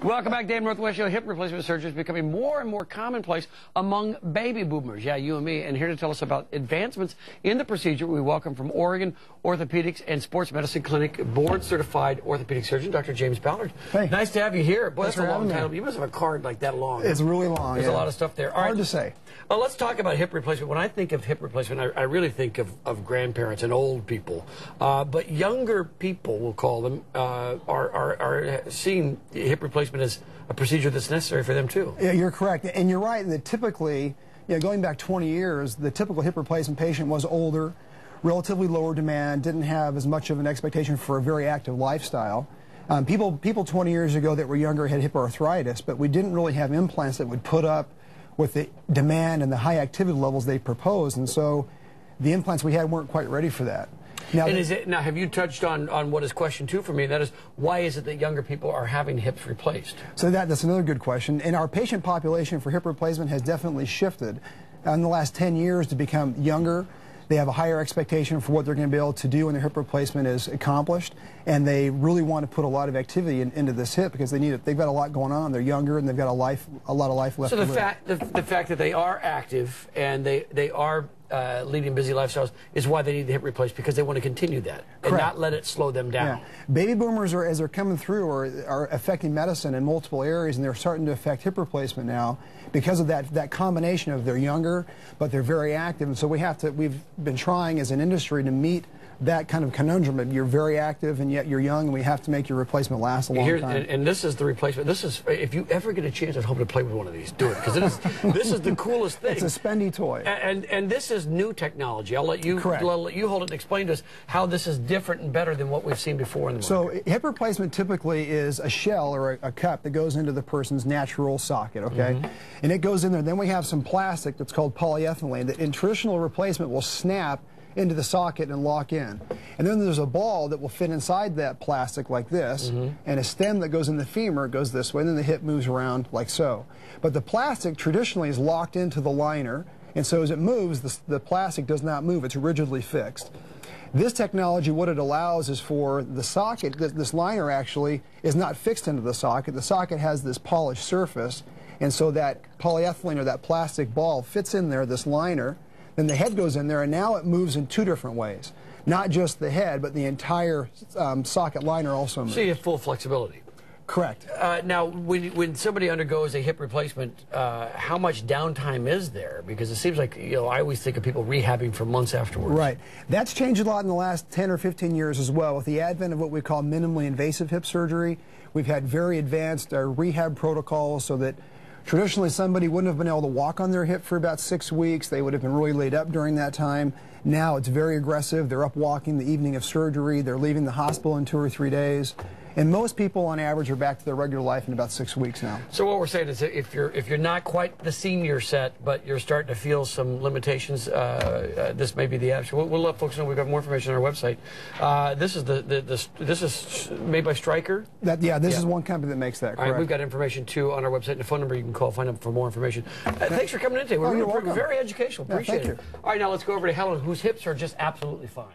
Welcome back, Dave Northwest Show. Hip replacement surgery is becoming more and more commonplace among baby boomers. Yeah, you and me. And here to tell us about advancements in the procedure, we welcome from Oregon Orthopedics and Sports Medicine Clinic, board-certified orthopedic surgeon, Dr. James Ballard. Hey. Nice to have you here. Boy, Thanks that's a for long having me. title. You must have a card like that long. It's really long. There's a lot of stuff there. All Hard right. to say. Well, let's talk about hip replacement. When I think of hip replacement, I really think of grandparents and old people. But younger people, we'll call them, are seeing hip replacement as a procedure that's necessary for them too. Yeah, you're correct. And you're right that typically, going back 20 years, the typical hip replacement patient was older, relatively lower demand, didn't have as much of an expectation for a very active lifestyle. People 20 years ago that were younger had hip arthritis, but we didn't really have implants that would put up with the demand and the high activity levels they proposed, and so the implants we had weren't quite ready for that. Now, now have you touched on what is question 2 for me, and that is, why is it that younger people are having hips replaced? So that's another good question. And our patient population for hip replacement has definitely shifted in the last 10 years to become younger. They have a higher expectation for what they're going to be able to do when their hip replacement is accomplished, and they really want to put a lot of activity into this hip because they need it. They've got a lot going on. They're younger, and they've got a lot of life left. So to live. the fact that they are active and they are leading busy lifestyles is why they need the hip replaced, because they want to continue that and not let it slow them down. Yeah. Baby boomers, as they're coming through, are affecting medicine in multiple areas, and they're starting to affect hip replacement now because of that combination of they're younger, but they're very active. And so we've been trying as an industry to meet that kind of conundrum. You're very active and yet you're young, and we have to make your replacement last a long time. And this is the replacement. This is, if you ever get a chance at home to play with one of these, do it, because this is the coolest thing. It's a spendy toy. And this is new technology. I'll let you hold it and explain to us how this is different and better than what we've seen before in the market. So hip replacement typically is a shell or a cup that goes into the person's natural socket, okay? And it goes in there. Then we have some plastic that's called polyethylene that in traditional replacement will snap into the socket and lock in. And then there's a ball that will fit inside that plastic like this, and a stem that goes in the femur goes this way, and then the hip moves around like so. But the plastic traditionally is locked into the liner, and so as it moves, the plastic does not move. It's rigidly fixed. This technology, what it allows is for the socket, this liner actually is not fixed into the socket. The socket has this polished surface, and so that polyethylene or that plastic ball fits in there, this liner. Then the head goes in there, and now it moves in 2 different ways. Not just the head, but the entire socket liner also moves. So you have full flexibility. Correct. Now, when somebody undergoes a hip replacement, how much downtime is there? Because it seems like, I always think of people rehabbing for months afterwards. Right. That's changed a lot in the last 10 or 15 years as well. With the advent of what we call minimally invasive hip surgery, we've had very advanced rehab protocols so that traditionally somebody wouldn't have been able to walk on their hip for about 6 weeks. They would have been really laid up during that time. Now it's very aggressive. They're up walking the evening of surgery. They're leaving the hospital in 2 or 3 days. And most people on average are back to their regular life in about 6 weeks now. So what we're saying is that if you're not quite the senior set, but you're starting to feel some limitations, this may be the option. We'll let folks know we've got more information on our website. This is made by Stryker. This is one company that makes that. Correct. All right, we've got information too on our website and a phone number you can call, find out for more information. Thanks for coming in today. We're welcome. very educational. Appreciate it. Thank you. All right, now let's go over to Helen, whose hips are just absolutely fine.